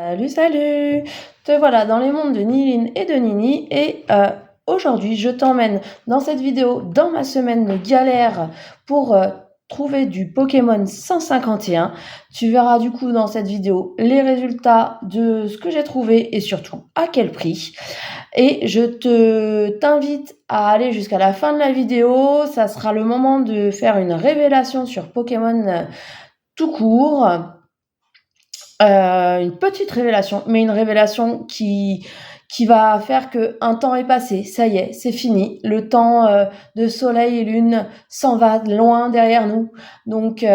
Salut, salut! Te voilà dans les mondes de Niline et de Nini et aujourd'hui je t'emmène dans cette vidéo dans ma semaine de galère pour trouver du Pokémon 151. Tu verras du coup dans cette vidéo les résultats de ce que j'ai trouvé et surtout à quel prix. Et t'invite à aller jusqu'à la fin de la vidéo. Ça sera le moment de faire une révélation sur Pokémon tout court. Une petite révélation, mais une révélation qui va faire qu'un temps est passé. Ça y est, c'est fini. Le temps de soleil et lune s'en va loin derrière nous. Donc,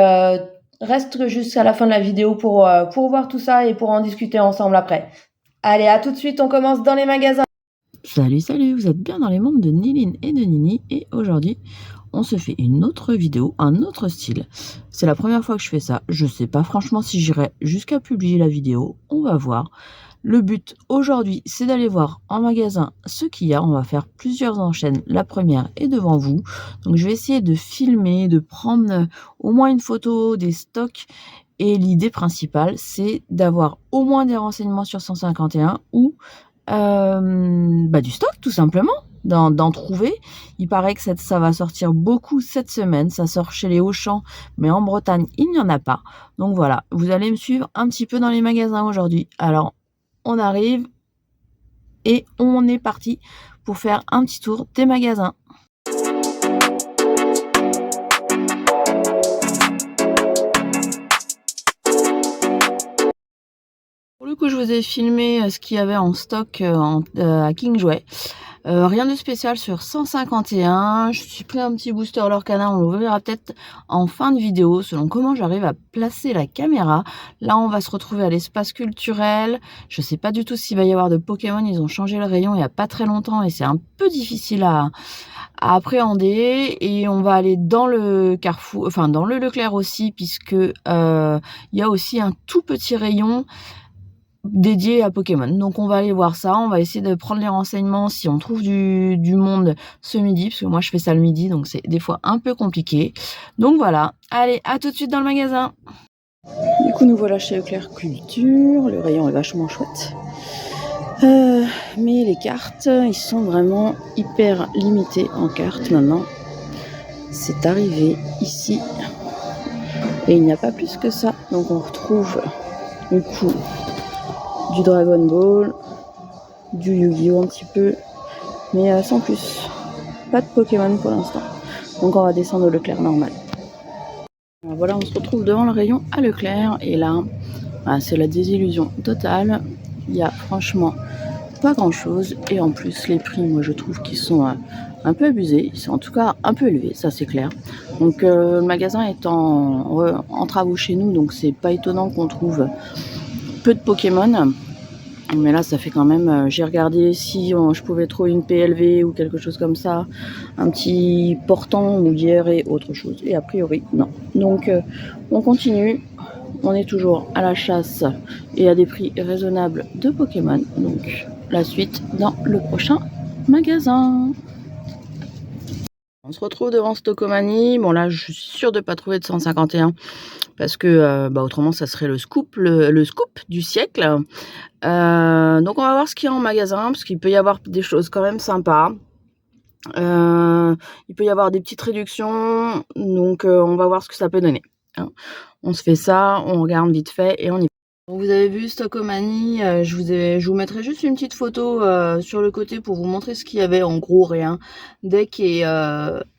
reste jusqu'à la fin de la vidéo pour voir tout ça et pour en discuter ensemble après. Allez, à tout de suite, on commence dans les magasins. Salut, salut, vous êtes bien dans les mondes de Niline et de Nini et aujourd'hui on se fait une autre vidéo, un autre style. C'est la première fois que je fais ça, je sais pas franchement si j'irai jusqu'à publier la vidéo, on va voir. Le but aujourd'hui c'est d'aller voir en magasin ce qu'il y a, on va faire plusieurs enchaînes, la première est devant vous. Donc je vais essayer de filmer, de prendre au moins une photo des stocks. Et l'idée principale c'est d'avoir au moins des renseignements sur 151 ou du stock tout simplement, d'en trouver. Il paraît que ça va sortir beaucoup cette semaine, ça sort chez les Auchan, mais en Bretagne il n'y en a pas. Donc voilà, vous allez me suivre un petit peu dans les magasins aujourd'hui. Alors on arrive et on est parti pour faire un petit tour des magasins. Pour le coup, je vous ai filmé ce qu'il y avait en stock à King Jouet. Rien de spécial sur 151. Je suis pris un petit booster Lorcana. On le verra peut-être en fin de vidéo selon comment j'arrive à placer la caméra. Là, on va se retrouver à l'espace culturel. Je sais pas du tout s'il va y avoir de Pokémon. Ils ont changé le rayon il y a pas très longtemps et c'est un peu difficile à appréhender. Et on va aller dans le Carrefour, enfin dans le Leclerc aussi, puisque il y a aussi un tout petit rayon dédié à Pokémon. Donc on va aller voir ça, on va essayer de prendre les renseignements si on trouve du monde ce midi, parce que moi je fais ça le midi, donc c'est des fois un peu compliqué. Donc voilà, allez, à tout de suite dans le magasin. Du coup nous voilà chez Leclerc Culture, le rayon est vachement chouette. Mais les cartes, ils sont vraiment hyper limités en cartes maintenant. C'est arrivé ici. Et il n'y a pas plus que ça. Donc on retrouve du coup du Dragon Ball, du Yu-Gi-Oh un petit peu, mais sans plus. Pas de Pokémon pour l'instant. Donc on va descendre au Leclerc normal. Alors voilà, on se retrouve devant le rayon à Leclerc et là, c'est la désillusion totale. Il y a franchement pas grand chose et en plus les prix, moi je trouve qu'ils sont un peu abusés. Ils sont en tout cas un peu élevés, ça c'est clair. Donc le magasin est en travaux chez nous, donc c'est pas étonnant qu'on trouve peu de Pokémon. Mais là ça fait quand même, j'ai regardé si je pouvais trouver une PLV ou quelque chose comme ça, un petit portant ou hier et autre chose, et a priori non. Donc on continue, on est toujours à la chasse et à des prix raisonnables de Pokémon. Donc la suite dans le prochain magasin. On se retrouve devant Stockomanie. Bon là je suis sûre de pas trouver de 151 parce que autrement ça serait le scoop du siècle. Donc on va voir ce qu'il y a en magasin parce qu'il peut y avoir des choses quand même sympas. Il peut y avoir des petites réductions, donc on va voir ce que ça peut donner, hein. On se fait ça, on regarde vite fait et on y va. Vous avez vu Stockomanie, je vous mettrai juste une petite photo sur le côté pour vous montrer ce qu'il y avait. En gros rien, deck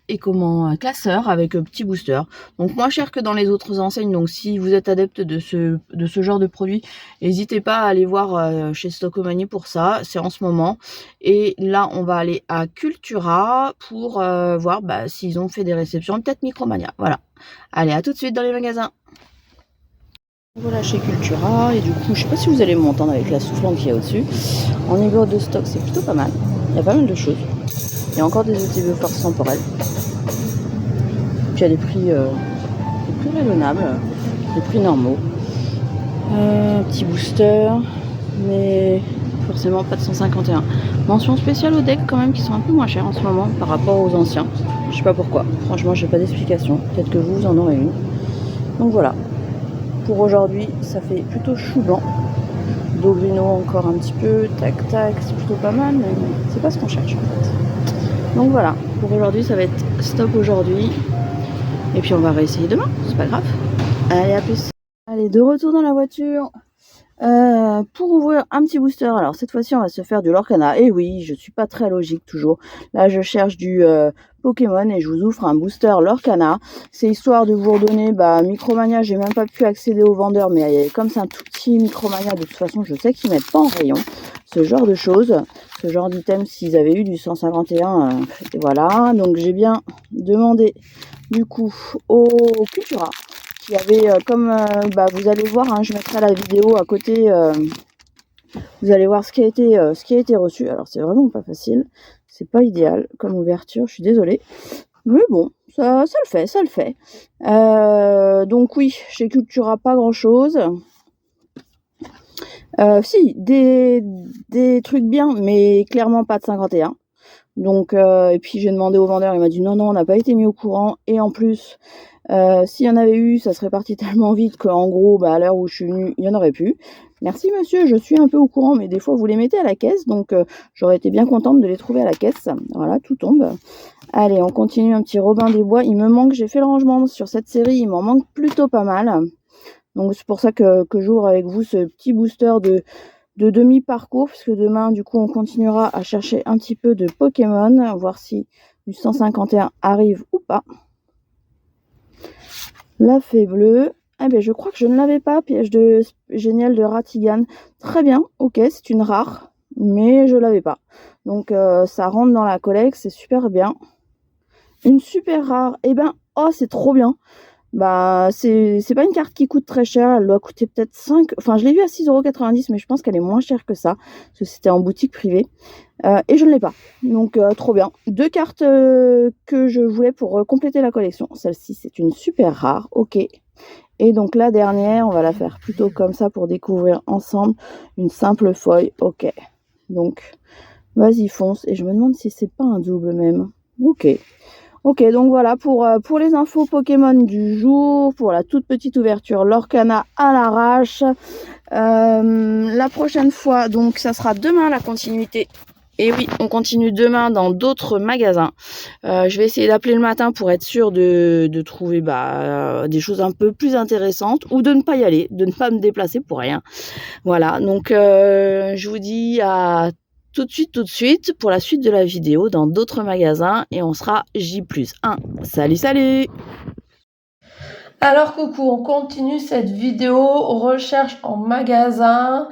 et comment classeur avec petit booster, donc moins cher que dans les autres enseignes. Donc si vous êtes adepte de ce genre de produit, n'hésitez pas à aller voir chez Stockomanie pour ça, c'est en ce moment. Et là on va aller à Cultura pour voir s'ils ont fait des réceptions, peut-être Micromania. Voilà, allez, à tout de suite dans les magasins. Voilà chez Cultura, et du coup je sais pas si vous allez m'entendre avec la soufflante qu'il y a au-dessus. En niveau de stock c'est plutôt pas mal, il y a pas mal de choses. Il y a encore des ETB force temporelle. Puis il y a des prix raisonnables, des prix normaux. Petit booster, mais forcément pas de 151. Mention spéciale au deck quand même qui sont un peu moins chers en ce moment par rapport aux anciens. Je sais pas pourquoi, franchement j'ai pas d'explication. Peut-être que vous en aurez une. Donc voilà. Pour aujourd'hui, ça fait plutôt chou blanc. Bruno encore un petit peu, tac tac, c'est plutôt pas mal, mais c'est pas ce qu'on cherche en fait. Donc voilà, pour aujourd'hui ça va être stop aujourd'hui. Et puis on va réessayer demain, c'est pas grave. Allez, à plus. Allez, de retour dans la voiture. Pour ouvrir un petit booster, alors cette fois-ci on va se faire du Lorcana. Et oui, je suis pas très logique toujours. Là je cherche du Pokémon et je vous offre un booster Lorcana. C'est histoire de vous redonner Micromania, j'ai même pas pu accéder au vendeur, mais comme c'est un tout petit Micromania, de toute façon je sais qu'ils mettent pas en rayon ce genre de choses, ce genre d'items s'ils avaient eu du 151, et voilà. Donc j'ai bien demandé du coup au Cultura qui avait vous allez voir, hein, je mettrai la vidéo à côté, vous allez voir ce qui a été reçu. Alors c'est vraiment pas facile, c'est pas idéal comme ouverture, je suis désolée, mais bon, ça le fait. Donc oui, chez Cultura pas grand chose. Si, des trucs bien, mais clairement pas de 51. Donc et puis j'ai demandé au vendeur, il m'a dit non, on n'a pas été mis au courant, et en plus s'il y en avait eu, ça serait parti tellement vite qu'en gros, à l'heure où je suis venue, il y en aurait plus. Merci monsieur, je suis un peu au courant, mais des fois vous les mettez à la caisse, donc j'aurais été bien contente de les trouver à la caisse. Voilà, tout tombe. Allez, on continue, un petit Robin des Bois. Il me manque, j'ai fait le rangement sur cette série, il m'en manque plutôt pas mal. Donc c'est pour ça que j'ouvre avec vous ce petit booster de demi-parcours, puisque demain, du coup, on continuera à chercher un petit peu de Pokémon, voir si du 151 arrive ou pas. La fée bleue. Eh bien, je crois que je ne l'avais pas. Piège de génial de Ratigan. Très bien, ok, c'est une rare, mais je l'avais pas. Donc, ça rentre dans la collecte, c'est super bien. Une super rare. Eh ben, oh, c'est trop bien. C'est pas une carte qui coûte très cher, elle doit coûter peut-être 5, enfin je l'ai vue à 6,90 €, mais je pense qu'elle est moins chère que ça, parce que c'était en boutique privée, et je ne l'ai pas, donc trop bien. Deux cartes que je voulais pour compléter la collection. Celle-ci c'est une super rare, ok, et donc la dernière, on va la faire plutôt comme ça pour découvrir ensemble, une simple feuille, ok, donc vas-y fonce, et je me demande si c'est pas un double même, ok. Ok, donc voilà pour les infos Pokémon du jour, pour la toute petite ouverture Lorcana à l'arrache. La prochaine fois, donc ça sera demain la continuité. Et oui, on continue demain dans d'autres magasins. Je vais essayer d'appeler le matin pour être sûr de trouver des choses un peu plus intéressantes, ou de ne pas y aller, de ne pas me déplacer pour rien. Voilà, donc je vous dis à tout de suite pour la suite de la vidéo dans d'autres magasins, et on sera J+1. Salut. Alors coucou, on continue cette vidéo recherche en magasin,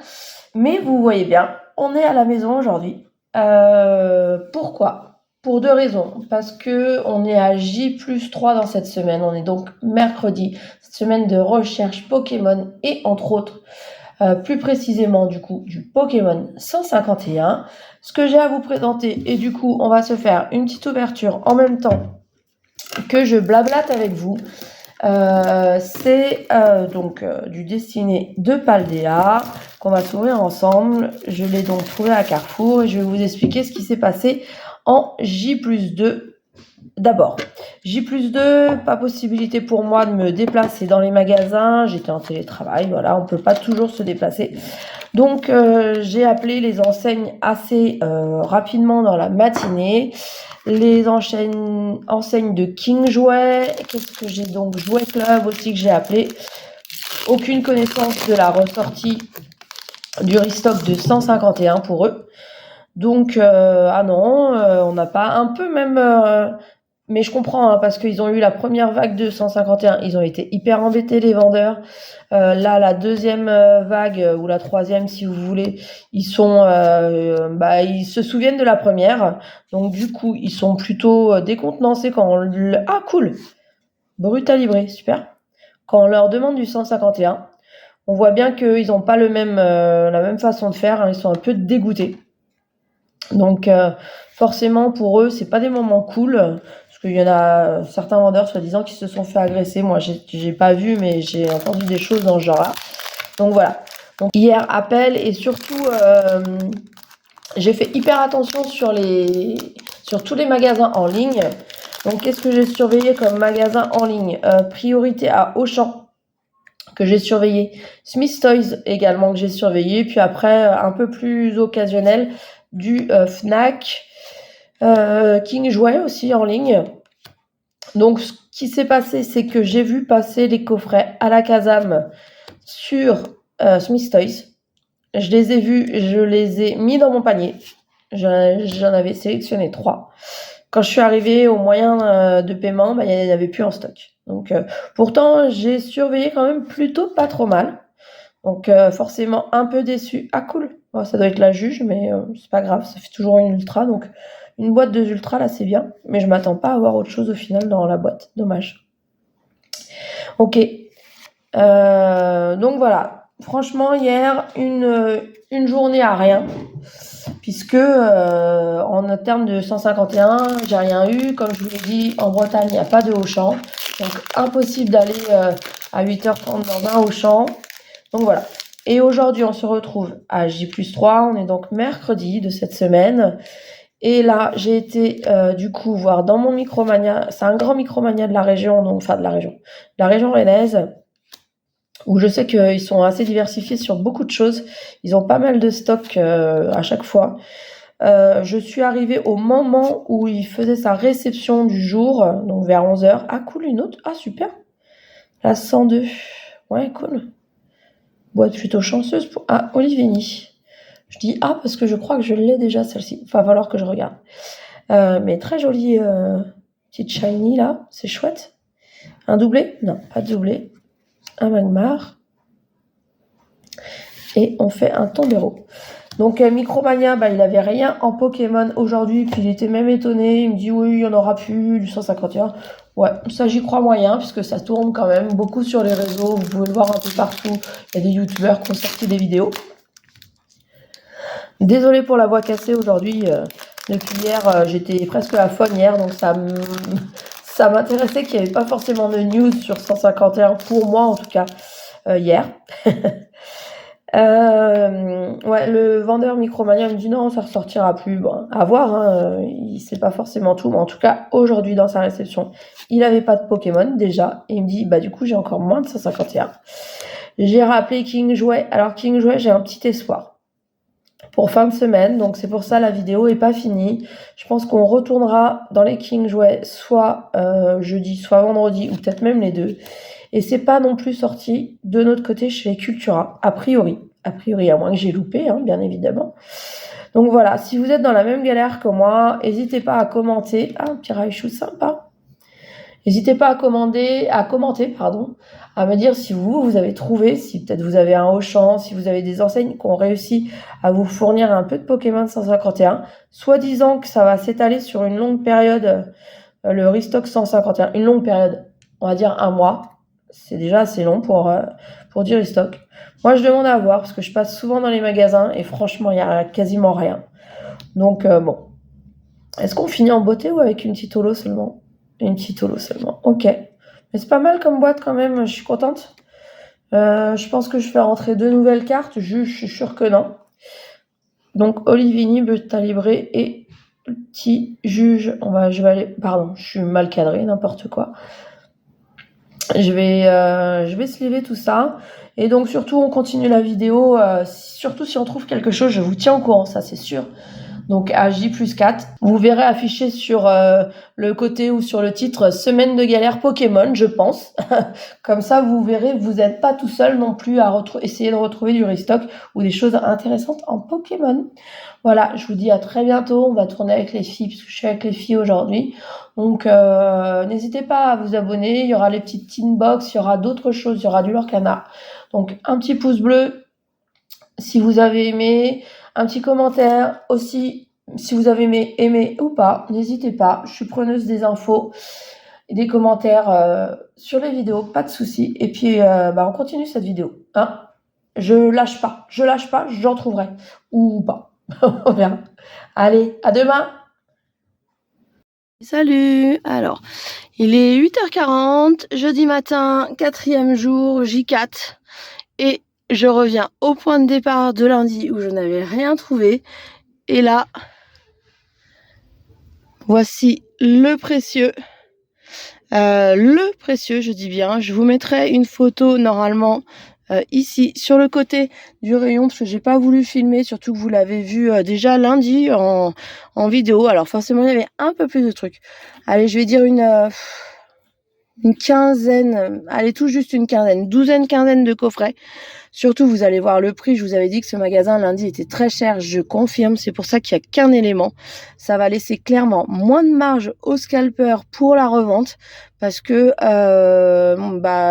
mais vous voyez bien, on est à la maison aujourd'hui. Pourquoi? Pour deux raisons. Parce que on est à J+3 dans cette semaine, on est donc mercredi, cette semaine de recherche Pokémon, et entre autres, plus précisément du coup du Pokémon 151, ce que j'ai à vous présenter, et du coup on va se faire une petite ouverture en même temps que je blablate avec vous. C'est du dessiné de Paldea qu'on va s'ouvrir ensemble. Je l'ai donc trouvé à Carrefour et je vais vous expliquer ce qui s'est passé en J+2. D'abord, J+2, pas possibilité pour moi de me déplacer dans les magasins, j'étais en télétravail, voilà, on peut pas toujours se déplacer. Donc j'ai appelé les enseignes assez rapidement dans la matinée. Les enseignes de King Jouet, qu'est-ce que j'ai donc, Jouet Club aussi que j'ai appelé. Aucune connaissance de la ressortie du restock de 151 pour eux. Donc on n'a pas, un peu même, mais je comprends, hein, parce qu'ils ont eu la première vague de 151, ils ont été hyper embêtés les vendeurs. Là, la deuxième vague, ou la troisième si vous voulez, ils se souviennent de la première, donc du coup ils sont plutôt décontenancés quand on ah cool, Brutalibré, super, quand on leur demande du 151. On voit bien qu'ils n'ont pas la même façon de faire, hein, ils sont un peu dégoûtés. Donc forcément pour eux c'est pas des moments cool, parce qu'il y en a certains vendeurs soi-disant qui se sont fait agresser. Moi j'ai pas vu, mais j'ai entendu des choses dans ce genre là. Donc voilà, donc hier appel, et surtout j'ai fait hyper attention sur tous les magasins en ligne. Donc qu'est-ce que j'ai surveillé comme magasin en ligne? Priorité à Auchan, que j'ai surveillé, Smith Toys également que j'ai surveillé, puis après un peu plus occasionnel du Fnac, King Jouet aussi en ligne. Donc ce qui s'est passé, c'est que j'ai vu passer les coffrets à la Casam sur Smith Toys. Je les ai vus, je les ai mis dans mon panier. J'en avais sélectionné 3. Quand je suis arrivée au moyen de paiement, il n'y avait plus en stock. Donc pourtant, j'ai surveillé quand même plutôt pas trop mal. Donc forcément un peu déçue. Ah cool, bon, ça doit être la juge, mais c'est pas grave, ça fait toujours une ultra. Donc une boîte de ultra, là, c'est bien. Mais je m'attends pas à avoir autre chose au final dans la boîte. Dommage. Ok. Donc voilà. Franchement, hier, une journée à rien. Puisque en termes de 151, j'ai rien eu. Comme je vous l'ai dit, en Bretagne, il n'y a pas de Auchan. Donc impossible d'aller à 8h30 dans un Auchan. Donc voilà. Et aujourd'hui, on se retrouve à J+3. On est donc mercredi de cette semaine. Et là, j'ai été du coup voir dans mon Micromania, c'est un grand Micromania de la région, donc enfin de la région rennaise, où je sais qu'ils sont assez diversifiés sur beaucoup de choses. Ils ont pas mal de stocks à chaque fois. Je suis arrivée au moment où il faisait sa réception du jour, donc vers 11h. Ah cool, une autre. Ah super. La 102. Ouais, cool. Boîte plutôt chanceuse pour... Ah, Olivini. Je dis ah parce que je crois que je l'ai déjà celle-ci. Enfin, va falloir que je regarde. Mais très jolie petite shiny là, c'est chouette. Un doublé? Non, pas de doublé. Un Magmar. Et on fait un Tombero. Donc Micromania, il avait rien en Pokémon aujourd'hui, puis il était même étonné. Il me dit oui, il y en aura plus du 151. Ouais, ça j'y crois moyen, puisque ça tourne quand même beaucoup sur les réseaux. Vous pouvez le voir un peu partout. Il y a des youtubeurs qui ont sorti des vidéos. Désolée pour la voix cassée aujourd'hui. Depuis hier, j'étais presque à faune hier, donc ça m'intéressait qu'il n'y avait pas forcément de news sur 151, pour moi en tout cas, hier. Ouais, le vendeur Micromania me dit non, ça ressortira plus. Bon, à voir, hein, il sait pas forcément tout, mais en tout cas, aujourd'hui dans sa réception, il avait pas de Pokémon déjà, et il me dit, du coup, j'ai encore moins de 151. J'ai rappelé King Jouet. Alors, King Jouet, j'ai un petit espoir pour fin de semaine, donc c'est pour ça la vidéo est pas finie. Je pense qu'on retournera dans les King Jouets soit jeudi, soit vendredi, ou peut-être même les deux. Et c'est pas non plus sorti de notre côté chez Cultura, a priori, à moins que j'ai loupé, hein, bien évidemment. Donc voilà, si vous êtes dans la même galère que moi, n'hésitez pas à commenter. Ah, un petit Raichu sympa. N'hésitez pas à commenter, à me dire si vous avez trouvé, si peut-être vous avez un Auchan, si vous avez des enseignes qui ont réussi à vous fournir un peu de Pokémon 151, soi-disant que ça va s'étaler sur une longue période, le restock 151, une longue période, on va dire un mois. C'est déjà assez long pour du restock. Moi, je demande à voir parce que je passe souvent dans les magasins et franchement, il n'y a quasiment rien. Donc, bon. Est-ce qu'on finit en beauté ou avec une petite holo seulement? Une petite holo seulement. Ok. Mais c'est pas mal comme boîte quand même. Je suis contente. Je pense que je fais rentrer 2 nouvelles cartes. Je suis sûre que non. Donc, Olivini, Beta Libré et petit juge. Je vais aller... Pardon, je suis mal cadrée, n'importe quoi. Je vais sliver tout ça. Et donc, surtout, on continue la vidéo. Surtout si on trouve quelque chose, je vous tiens au courant, ça c'est sûr. Donc à J+4, vous verrez affiché sur le côté ou sur le titre Semaine de galère Pokémon, je pense. Comme ça, vous verrez, vous n'êtes pas tout seul non plus à essayer de retrouver du restock ou des choses intéressantes en Pokémon. Voilà, je vous dis à très bientôt. On va tourner avec les filles, puisque je suis avec les filles aujourd'hui. Donc n'hésitez pas à vous abonner. Il y aura les petites teen box, il y aura d'autres choses, il y aura du Lorcana. Donc un petit pouce bleu si vous avez aimé. Un petit commentaire aussi, si vous avez aimé ou pas, n'hésitez pas. Je suis preneuse des infos et des commentaires sur les vidéos, pas de souci. Et puis, on continue cette vidéo. Hein, je lâche pas, j'en trouverai. Ou pas, on verra. Allez, à demain. Salut. Alors, il est 8h40, jeudi matin, 4e jour, J4. Et je reviens au point de départ de lundi où je n'avais rien trouvé. Et là, voici le précieux Le précieux, je dis bien. Je vous mettrai une photo normalement ici sur le côté du rayon parce que j'ai pas voulu filmer, surtout que vous l'avez vu déjà lundi en vidéo. Alors forcément il y avait un peu plus de trucs. Allez, je vais dire une quinzaine, allez tout juste une quinzaine, quinzaine de coffrets. Surtout, vous allez voir le prix. Je vous avais dit que ce magasin lundi était très cher. Je confirme. C'est pour ça qu'il n'y a qu'un élément. Ça va laisser clairement moins de marge aux scalpers pour la revente. Parce que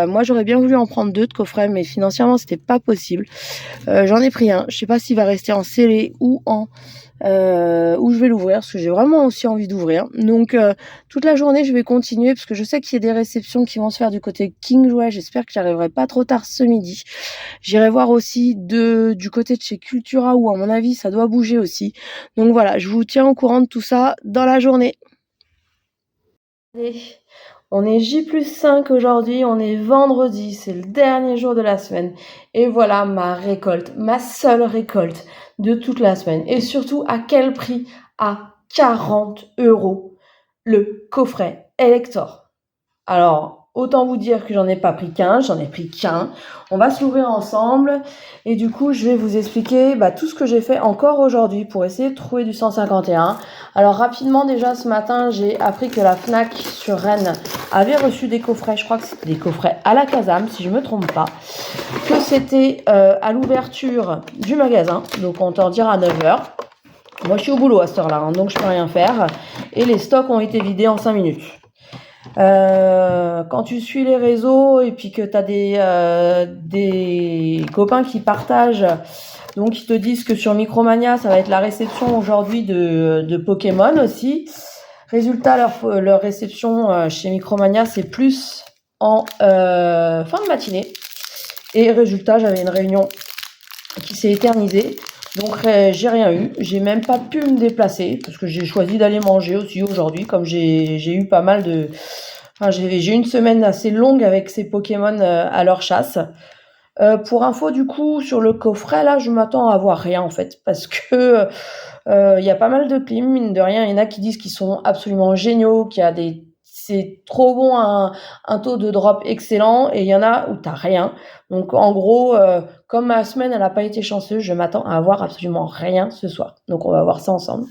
moi, j'aurais bien voulu en prendre 2 de coffrets, mais financièrement, c'était pas possible. J'en ai pris un. Je sais pas s'il va rester en scellé ou où je vais l'ouvrir parce que j'ai vraiment aussi envie d'ouvrir. Donc toute la journée je vais continuer parce que je sais qu'il y a des réceptions qui vont se faire du côté King Jouet. J'espère que j'arriverai pas trop tard ce midi. J'irai voir aussi du côté de chez Cultura où à mon avis ça doit bouger aussi. Donc voilà, je vous tiens au courant de tout ça dans la journée. Allez, on est J+5 aujourd'hui, on est vendredi, c'est le dernier jour de la semaine. Et voilà ma récolte, ma seule récolte de toute la semaine. Et surtout, à quel prix? À 40 € le coffret Elector. Alors, autant vous dire que j'en ai pas pris qu'un, j'en ai pris qu'un. On va se l'ouvrir ensemble. Et du coup, je vais vous expliquer tout ce que j'ai fait encore aujourd'hui pour essayer de trouver du 151. Alors, rapidement, déjà, ce matin, j'ai appris que la Fnac sur Rennes avait reçu des coffrets. Je crois que c'était des coffrets à la Casam, si je me trompe pas. Que c'était à l'ouverture du magasin. Donc, on t'en dira à 9h. Moi, je suis au boulot à cette heure-là, donc je peux rien faire. Et les stocks ont été vidés en 5 minutes. Quand tu suis les réseaux et puis que tu as des copains qui partagent, donc ils te disent que sur Micromania ça va être la réception aujourd'hui de Pokémon aussi. Résultat, leur réception chez Micromania c'est plus en fin de matinée. Et résultat, j'avais une réunion qui s'est éternisée. Donc j'ai rien eu, j'ai même pas pu me déplacer parce que j'ai choisi d'aller manger aussi aujourd'hui comme j'ai eu pas mal de... Enfin, j'ai eu une semaine assez longue avec ces Pokémon à leur chasse. Pour info du coup sur le coffret là je m'attends à avoir rien en fait parce que y a pas mal de clim, mine de rien, il y en a qui disent qu'ils sont absolument géniaux, c'est trop bon, un taux de drop excellent et il y en a où t'as rien. Donc en gros, comme ma semaine elle a pas été chanceuse, je m'attends à avoir absolument rien ce soir. Donc on va voir ça ensemble.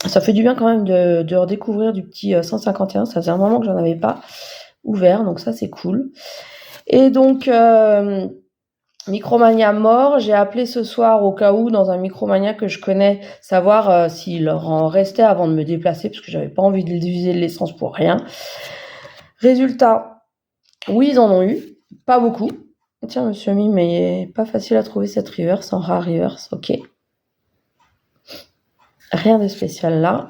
Ça fait du bien quand même de redécouvrir du petit 151, ça faisait un moment que j'en avais pas ouvert, donc ça c'est cool. Et donc Micromania mort, j'ai appelé ce soir au cas où dans un Micromania que je connais, savoir s'il leur en restait avant de me déplacer parce que j'avais pas envie d'utiliser de l'essence pour rien. Résultat, oui ils en ont eu, pas beaucoup. Tiens monsieur Mi, mais pas facile à trouver cette reverse en rare reverse, ok. Rien de spécial là.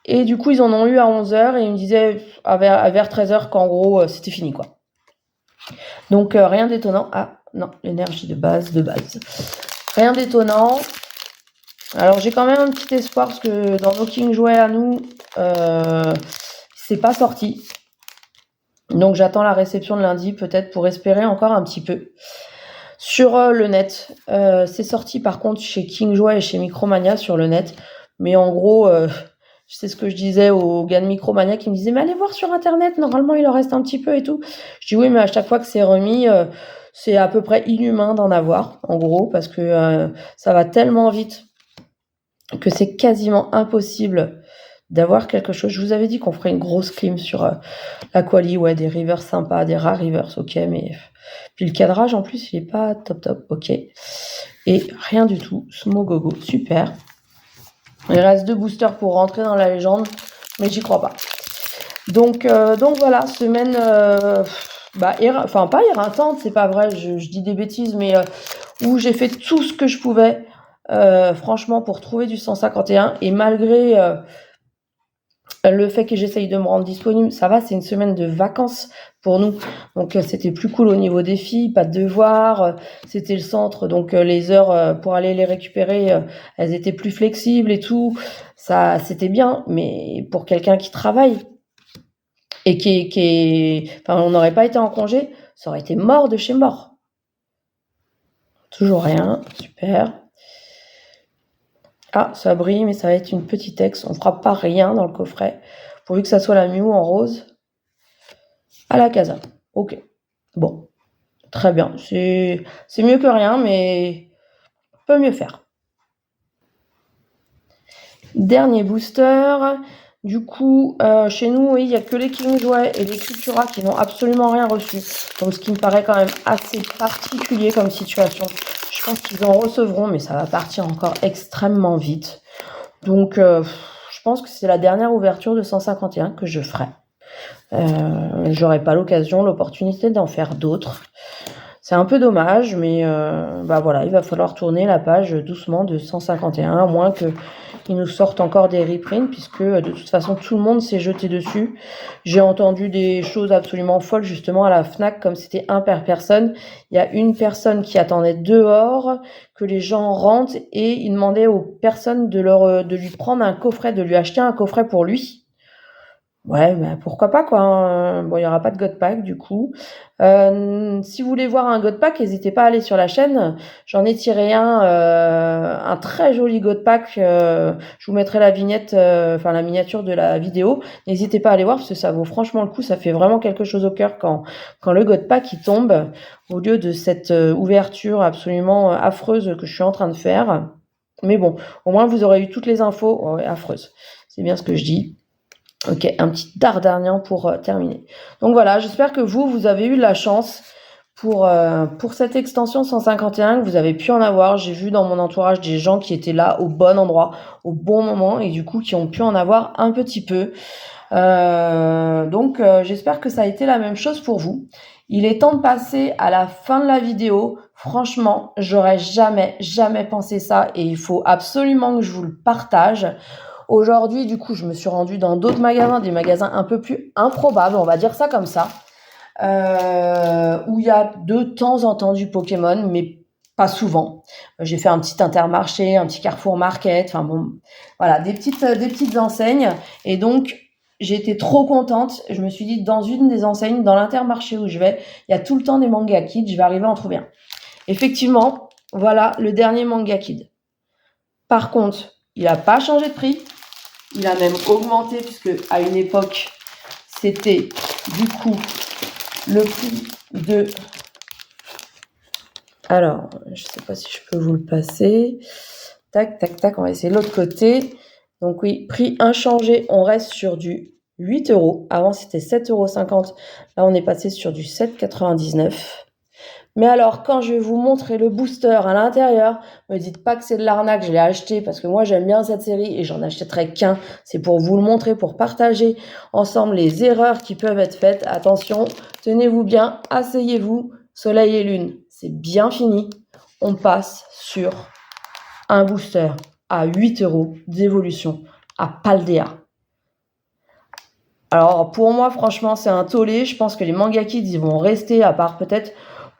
Et du coup ils en ont eu à 11h et ils me disaient vers 13h qu'en gros c'était fini quoi. Donc rien d'étonnant. Ah non, l'énergie de base. Rien d'étonnant. Alors j'ai quand même un petit espoir parce que dans nos King Jouets à nous, c'est pas sorti. Donc j'attends la réception de lundi peut-être pour espérer encore un petit peu. Sur le net, c'est sorti par contre chez King Jouet et chez Micromania sur le net. Mais en gros, c'est ce que je disais aux gars de Micromania qui me disaient mais allez voir sur internet, normalement il en reste un petit peu et tout. Je dis oui mais à chaque fois que c'est remis, c'est à peu près inhumain d'en avoir en gros parce que ça va tellement vite que c'est quasiment impossible d'avoir quelque chose. Je vous avais dit qu'on ferait une grosse clim sur la quali, ouais, des rivers sympas, des rares rivers, ok, mais puis le cadrage en plus il est pas top, ok. Et rien du tout, Smogogo, super. Il reste 2 boosters pour rentrer dans la légende, mais j'y crois pas. Donc voilà, semaine, pas éreintante, c'est pas vrai, je dis des bêtises, mais où j'ai fait tout ce que je pouvais, franchement, pour trouver du 151, et malgré le fait que j'essaye de me rendre disponible, ça va, c'est une semaine de vacances pour nous. Donc c'était plus cool au niveau des filles, pas de devoirs, c'était le centre, donc les heures pour aller les récupérer, elles étaient plus flexibles et tout. Ça, c'était bien, mais pour quelqu'un qui travaille et enfin, on n'aurait pas été en congé, ça aurait été mort de chez mort. Toujours rien, super. Ah, ça brille, mais ça va être une petite ex. On fera pas rien dans le coffret, pourvu que ça soit la Mew en rose. à la casa. Ok, bon, très bien. C'est mieux que rien, mais peut mieux faire. Dernier booster. Du coup, chez nous, oui, il n'y a que les King Jouet et les Cultura qui n'ont absolument rien reçu. Donc, ce qui me paraît quand même assez particulier comme situation. Je pense qu'ils en recevront, mais ça va partir encore extrêmement vite. Donc, je pense que c'est la dernière ouverture de 151 que je ferai. J'aurai pas l'opportunité d'en faire d'autres. C'est un peu dommage, mais voilà, il va falloir tourner la page doucement de 151, à moins qu'ils nous sortent encore des reprints, puisque de toute façon tout le monde s'est jeté dessus. J'ai entendu des choses absolument folles justement à la Fnac, comme c'était un per personne. Il y a une personne qui attendait dehors que les gens rentrent et il demandait aux personnes de lui prendre un coffret, de lui acheter un coffret pour lui. Ouais, bah, pourquoi pas quoi, hein. Bon, il y aura pas de God Pack du coup. Si vous voulez voir un God Pack, n'hésitez pas à aller sur la chaîne. J'en ai tiré un très joli God Pack. Je vous mettrai la vignette, la miniature de la vidéo. N'hésitez pas à aller voir parce que ça vaut franchement le coup. Ça fait vraiment quelque chose au cœur quand le God Pack il tombe au lieu de cette ouverture absolument affreuse que je suis en train de faire. Mais bon, au moins vous aurez eu toutes les infos. Oh, ouais, affreuse, c'est bien ce que je dis. Ok, un petit dardagnan pour terminer. Donc voilà, j'espère que vous avez eu la chance pour cette extension 151, que vous avez pu en avoir. J'ai vu dans mon entourage des gens qui étaient là au bon endroit, au bon moment, et du coup qui ont pu en avoir un petit peu. Donc j'espère que ça a été la même chose pour vous. Il est temps de passer à la fin de la vidéo. Franchement, j'aurais jamais pensé ça, et il faut absolument que je vous le partage. Aujourd'hui, du coup, je me suis rendue dans d'autres magasins, des magasins un peu plus improbables, on va dire ça comme ça, où il y a de temps en temps du Pokémon, mais pas souvent. J'ai fait un petit Intermarché, un petit Carrefour Market, enfin bon, voilà, des petites enseignes. Et donc, j'ai été trop contente. Je me suis dit, dans une des enseignes, dans l'Intermarché où je vais, il y a tout le temps des Manga Kids, je vais arriver à en trouver un. Effectivement, voilà le dernier Manga Kid. Par contre, il n'a pas changé de prix. Il a même augmenté puisque à une époque, c'était du coup le prix de... Alors, je ne sais pas si je peux vous le passer. Tac, tac, tac, on va essayer de l'autre côté. Donc oui, prix inchangé, on reste sur du 8 €. Avant, c'était 7,50 €. Là, on est passé sur du 7,99 €. Mais alors, quand je vais vous montrer le booster à l'intérieur, me dites pas que c'est de l'arnaque, je l'ai acheté parce que moi j'aime bien cette série et j'en achèterai qu'un. C'est pour vous le montrer, pour partager ensemble les erreurs qui peuvent être faites. Attention, tenez-vous bien, asseyez-vous, soleil et lune, c'est bien fini. On passe sur un booster à 8 € d'évolution à Paldea. Alors pour moi, franchement, c'est un tollé. Je pense que les Manga Kids, ils vont rester, à part peut-être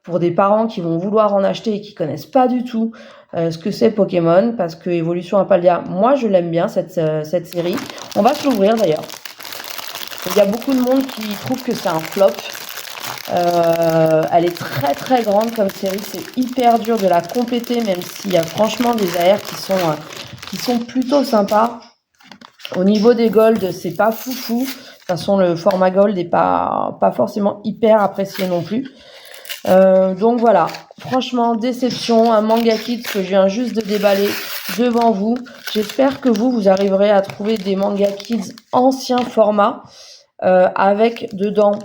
pour des parents qui vont vouloir en acheter et qui connaissent pas du tout ce que c'est Pokémon, parce que Evolution à Paldea, moi je l'aime bien cette série. On va se l'ouvrir d'ailleurs. Il y a beaucoup de monde qui trouve que c'est un flop. Elle est très très grande comme série, c'est hyper dur de la compléter, même s'il y a franchement des AR qui sont plutôt sympas. Au niveau des gold, c'est pas foufou. De toute façon, le format gold n'est pas forcément hyper apprécié non plus. Donc voilà, franchement, déception, un Manga Kids que je viens juste de déballer devant vous. J'espère que vous arriverez à trouver des Manga Kids ancien format, avec dedans,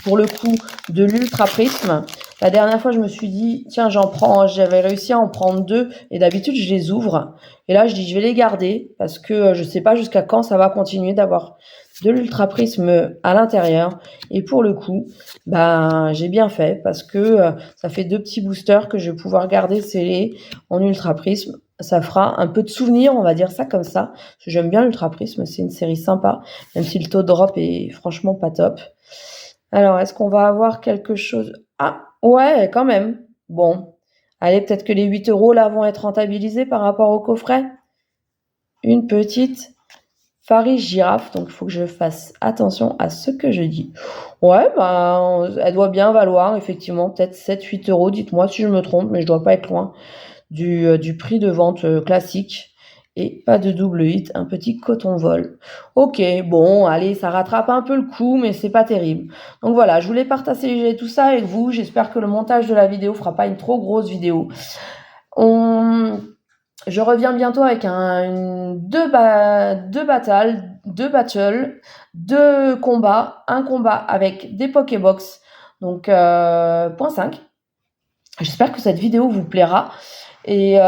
pour le coup, de l'Ultra Prisme. La dernière fois, je me suis dit, tiens, j'avais réussi à en prendre 2, et d'habitude, je les ouvre. Et là, je dis, je vais les garder, parce que je sais pas jusqu'à quand ça va continuer d'avoir de l'Ultra Prisme à l'intérieur. Et pour le coup, j'ai bien fait, parce que ça fait 2 petits boosters que je vais pouvoir garder scellés en Ultra Prisme. Ça fera un peu de souvenir, on va dire ça comme ça. Parce que j'aime bien l'Ultra Prisme, c'est une série sympa, même si le taux de drop est franchement pas top. Alors, est-ce qu'on va avoir quelque chose? Ah, ouais, quand même. Bon. Allez, peut-être que les 8 € là vont être rentabilisés par rapport au coffret. Une petite Faris girafe, donc il faut que je fasse attention à ce que je dis. Ouais, elle doit bien valoir, effectivement, peut-être 7-8 €. Dites-moi si je me trompe, mais je dois pas être loin du prix de vente classique. Et pas de double hit, un petit coton vol. Ok, bon, allez, ça rattrape un peu le coup, mais c'est pas terrible. Donc voilà, je voulais partager tout ça avec vous. J'espère que le montage de la vidéo fera pas une trop grosse vidéo. Je reviens bientôt avec deux battles, deux combats, un combat avec des Pokébox, donc .5. J'espère que cette vidéo vous plaira. Et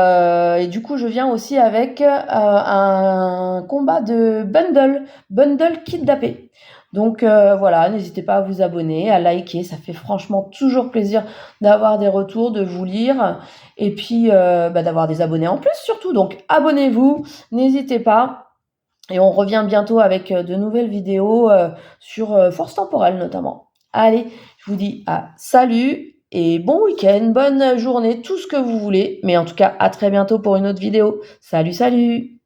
du coup, je viens aussi avec un combat de bundle kidnappé. Donc voilà, n'hésitez pas à vous abonner, à liker, ça fait franchement toujours plaisir d'avoir des retours, de vous lire, et puis d'avoir des abonnés en plus surtout. Donc abonnez-vous, n'hésitez pas. Et on revient bientôt avec de nouvelles vidéos sur Force Temporelle notamment. Allez, je vous dis salut et bon week-end, bonne journée, tout ce que vous voulez. Mais en tout cas, à très bientôt pour une autre vidéo. Salut, salut!